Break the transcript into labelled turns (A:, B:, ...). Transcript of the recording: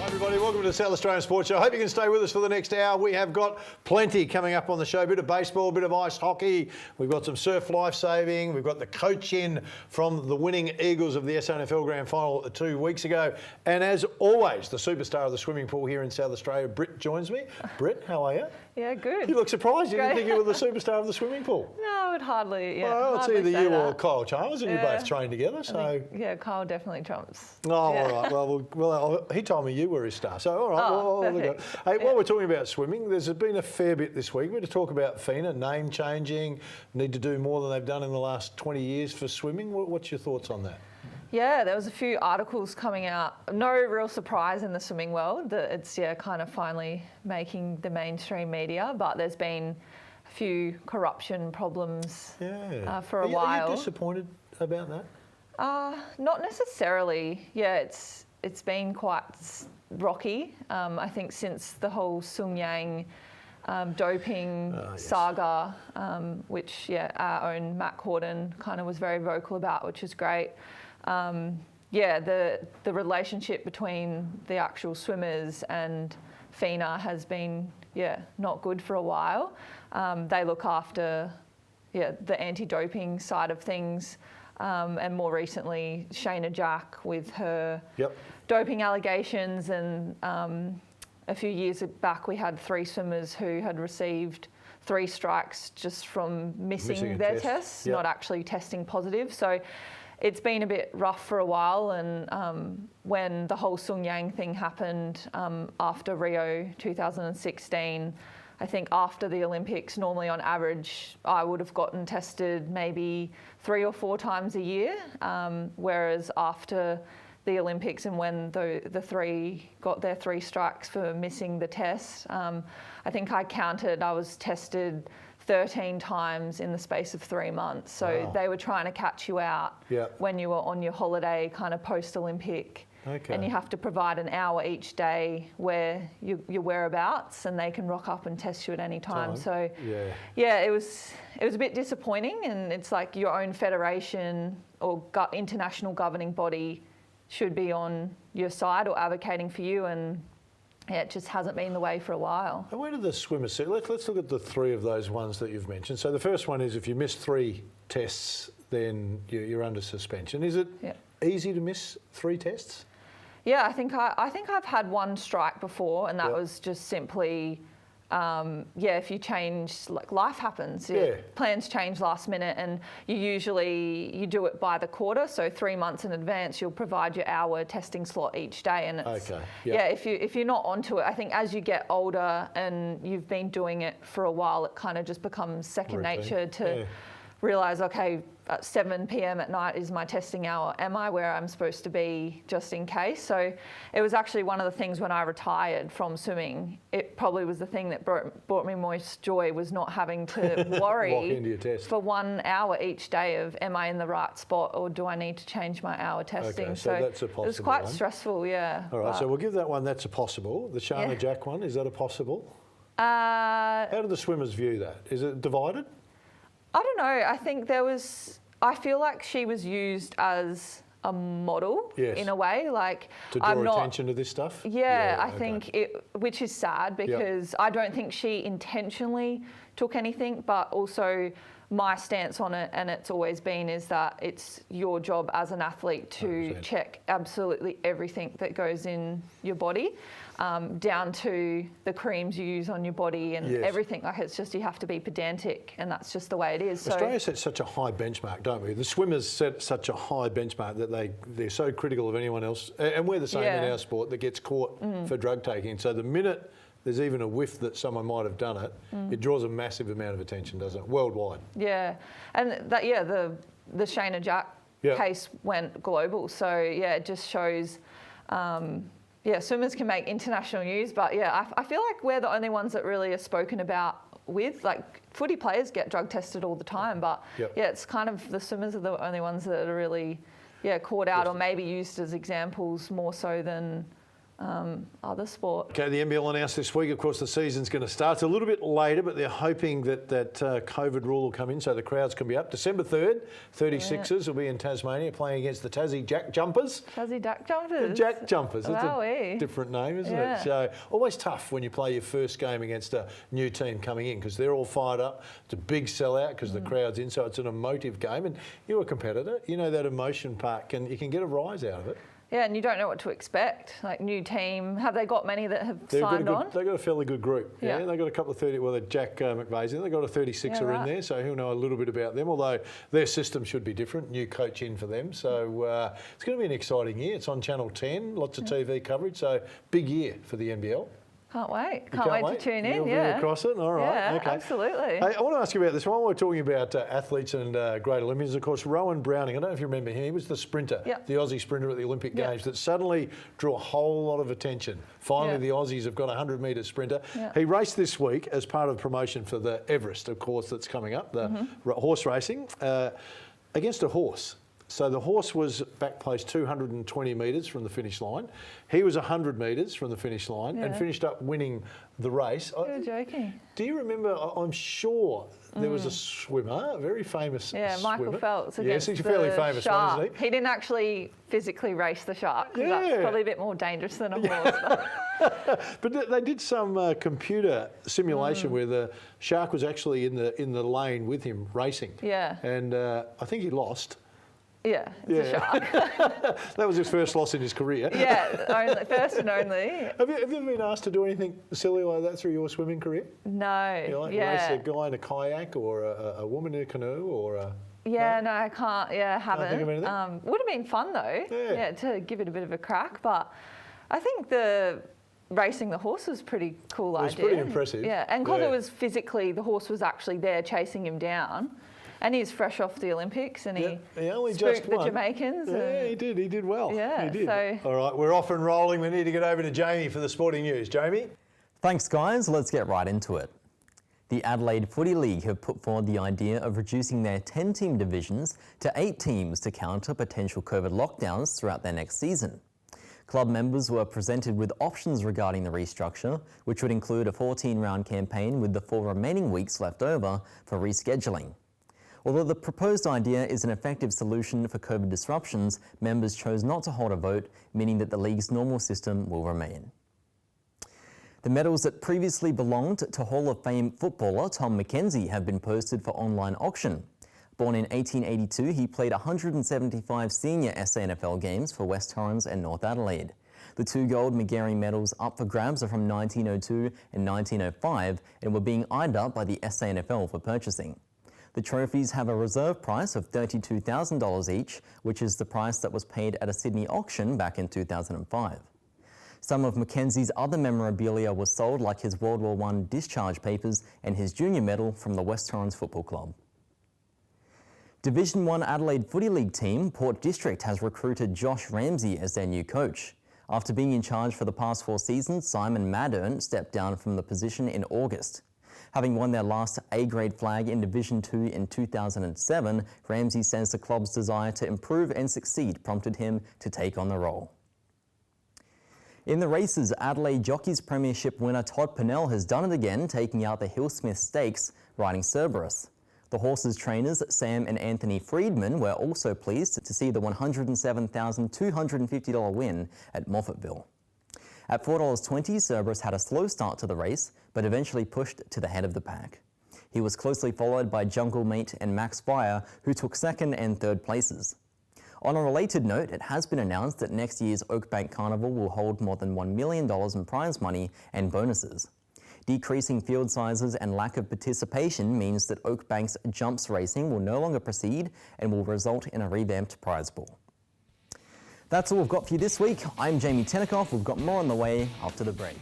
A: Hi everybody, welcome to the South Australian Sports Show. I hope you can stay with us for the next hour. We have got plenty coming up on the show. A bit of baseball, a bit of ice hockey. We've got some surf life-saving. We've got the coach in from the winning Eagles of the SANFL Grand Final 2 weeks ago. And as always, the superstar of the swimming pool here in South Australia, Britt, joins me. Britt, how are you?
B: Yeah, good.
A: You look surprised. You didn't think you were the superstar of the swimming pool.
B: No, I would hardly. Yeah,
A: well, it's either you or Kyle Chalmers, and you both train together. So
B: yeah, Kyle definitely trumps.
A: Oh,
B: yeah.
A: all right. Well, he told me you were his star. So, all right.
B: Perfect.
A: Hey, while we're talking about swimming, there's been a fair bit this week. We're going to talk about FINA, name changing, need to do more than they've done in the last 20 years for swimming. What's your thoughts on that?
B: Yeah, there was a few articles coming out. No real surprise in the swimming world that it's kind of finally making the mainstream media, but there's been a few corruption problems for a while.
A: Are you disappointed about that?
B: Not necessarily. Yeah, it's been quite rocky. I think since the whole Sun Yang doping saga, which our own Matt Corden kind of was very vocal about, which is great. The relationship between the actual swimmers and FINA has been not good for a while. They look after the anti-doping side of things, and more recently Shayna Jack with her doping allegations, and a few years back we had 3 swimmers who had received 3 strikes just from missing their tests, not actually testing positive. So it's been a bit rough for a while, and when the whole Sun Yang thing happened after Rio 2016, I think after the Olympics, normally on average, I would have gotten tested maybe 3 or 4 times a year, whereas after the Olympics and when the 3 got their 3 strikes for missing the test, I think I counted, I was tested 13 times in the space of 3 months. So they were trying to catch you out when you were on your holiday, kind of post-Olympic. Okay. And you have to provide an hour each day where your whereabouts, and they can rock up and test you at any time. So it was a bit disappointing, and it's like your own federation or international governing body should be on your side or advocating for you, and it just hasn't been the way for a while. And
A: where do the swimmers sit? Let's look at the 3 of those ones that you've mentioned. So the first one is if you miss 3 tests, then you're under suspension. Is it easy to miss 3 tests?
B: Yeah, I think I've had 1 strike before, and that was just simply, if you change, like life happens. Plans change last minute, and you do it by the quarter. So 3 months in advance, you'll provide your hour testing slot each day, and it's if you're not onto it, I think as you get older and you've been doing it for a while, it kind of just becomes second nature to realise, okay, at 7 p.m. at night is my testing hour. Am I where I'm supposed to be, just in case? So it was actually one of the things when I retired from swimming, it probably was the thing that brought me most joy, was not having to worry for 1 hour each day of, am I in the right spot, or do I need to change my hour testing?
A: Okay, so that's a possible
B: it was quite
A: one.
B: Stressful,
A: All right, so we'll give that one, that's a possible. The Shayna Jack one, is that a possible? How do the swimmers view that? Is it divided?
B: I don't know. I think I feel like she was used as a model in a way, like
A: to draw attention to this stuff.
B: I think which is sad, because I don't think she intentionally took anything, but also my stance on it, and it's always been, is that it's your job as an athlete to 100%. Check absolutely everything that goes in your body, down to the creams you use on your body and everything. Like, it's just, you have to be pedantic, and that's just the way it is.
A: Australia sets such a high benchmark, don't we? The swimmers set such a high benchmark that they're so critical of anyone else, and we're the same in our sport, that gets caught for drug taking. So the minute there's even a whiff that someone might have done it, it draws a massive amount of attention, doesn't it, worldwide? Yeah,
B: and that the Shayna Jack case went global. So it just shows, swimmers can make international news, but I feel like we're the only ones that really are spoken about with. Like, footy players get drug tested all the time, but it's kind of the swimmers are the only ones that are really caught out, or maybe used as examples more so than other sport.
A: Okay, the NBL announced this week, of course, the season's going to start. It's a little bit later, but they're hoping that COVID rule will come in so the crowds can be up. December 3rd, 36ers will be in Tasmania playing against the Tassie Jack Jumpers.
B: Tassie Jack Jumpers?
A: The Jack Jumpers. It's
B: Wowee.
A: a different name, isn't
B: Yeah.
A: it? So always tough when you play your first game against a new team coming in because they're all fired up. It's a big sellout because the crowd's in, so it's an emotive game. And you're a competitor. You know that emotion part, you can get a rise out of it.
B: Yeah, and you don't know what to expect. Like, new team. Have they got many that have signed on?
A: They've got a fairly good group.
B: Yeah.
A: They've got a couple of 30. Well, Jack McVeigh's in. They've got a 36er in there, so he'll know a little bit about them. Although their system should be different. New coach in for them, so it's going to be an exciting year. It's on Channel 10. Lots of TV coverage. So big year for the NBL.
B: Can't wait. Can't wait to tune in.
A: You'll be across it. All right.
B: Yeah,
A: okay.
B: absolutely.
A: Hey, I want to ask you about this. While we're talking about athletes and great Olympians, of course, Rowan Browning. I don't know if you remember him. He was the sprinter, the Aussie sprinter at the Olympic Games that suddenly drew a whole lot of attention. Finally, the Aussies have got a 100-metre sprinter. He raced this week as part of promotion for the Everest, of course, that's coming up, the horse racing, against a horse. So the horse was back placed 220 metres from the finish line. He was 100 metres from the finish line and finished up winning the race.
B: You're joking.
A: Do you remember, I'm sure there was a swimmer, a very famous swimmer.
B: Michael Phelps against
A: he's a fairly famous
B: shark.
A: one, isn't he?
B: He didn't actually physically race the shark, because that's probably a bit more dangerous than a horse.
A: But they did some computer simulation where the shark was actually in the lane with him racing.
B: Yeah.
A: And I think he lost.
B: Yeah, it's a shark.
A: That was his first loss in his career.
B: First and only.
A: Have you ever been asked to do anything silly like that through your swimming career?
B: No.
A: You like race a guy in a kayak or a woman in a canoe or a...
B: No, I can't. Yeah, haven't.
A: Can't think of anything?
B: Would have been fun though. Yeah, to give it a bit of a crack. But I think the racing the horse was pretty cool idea.
A: It was pretty impressive.
B: Yeah, and because it was physically, the horse was actually there chasing him down. And he's fresh off the Olympics, and he
A: only
B: spooked
A: just
B: the
A: won.
B: Jamaicans.
A: Yeah, he did. He did well.
B: Yeah,
A: he did.
B: so...
A: All right, we're off and rolling. We need to get over to Jamie for the sporting news. Jamie?
C: Thanks, guys. Let's get right into it. The Adelaide Footy League have put forward the idea of reducing their 10-team divisions to 8 teams to counter potential COVID lockdowns throughout their next season. Club members were presented with options regarding the restructure, which would include a 14-round campaign with the 4 remaining weeks left over for rescheduling. Although the proposed idea is an effective solution for COVID disruptions, members chose not to hold a vote, meaning that the league's normal system will remain. The medals that previously belonged to Hall of Fame footballer Tom McKenzie have been posted for online auction. Born in 1882, he played 175 senior SANFL games for West Torrens and North Adelaide. The 2 gold Magarey medals up for grabs are from 1902 and 1905 and were being eyed up by the SANFL for purchasing. The trophies have a reserve price of $32,000 each, which is the price that was paid at a Sydney auction back in 2005. Some of Mackenzie's other memorabilia was sold, like his World War I discharge papers and his junior medal from the West Torrens Football Club. Division 1 Adelaide Footy League team, Port District, has recruited Josh Ramsey as their new coach. After being in charge for the past 4 seasons, Simon Maddern stepped down from the position in August. Having won their last A-grade flag in Division 2 in 2007, Ramsey says the club's desire to improve and succeed prompted him to take on the role. In the races, Adelaide Jockeys Premiership winner Todd Purnell has done it again, taking out the Hillsmith Stakes, riding Cerberus. The horse's trainers, Sam and Anthony Friedman, were also pleased to see the $107,250 win at Morphettville. At $4.20, Cerberus had a slow start to the race, but eventually pushed to the head of the pack. He was closely followed by Jungle Mate and Max Fire, who took 2nd and 3rd places. On a related note, it has been announced that next year's Oakbank Carnival will hold more than $1 million in prize money and bonuses. Decreasing field sizes and lack of participation means that Oakbank's jumps racing will no longer proceed and will result in a revamped prize pool. That's all we've got for you this week. I'm Jamie Tenikoff. We've got more on the way after the break.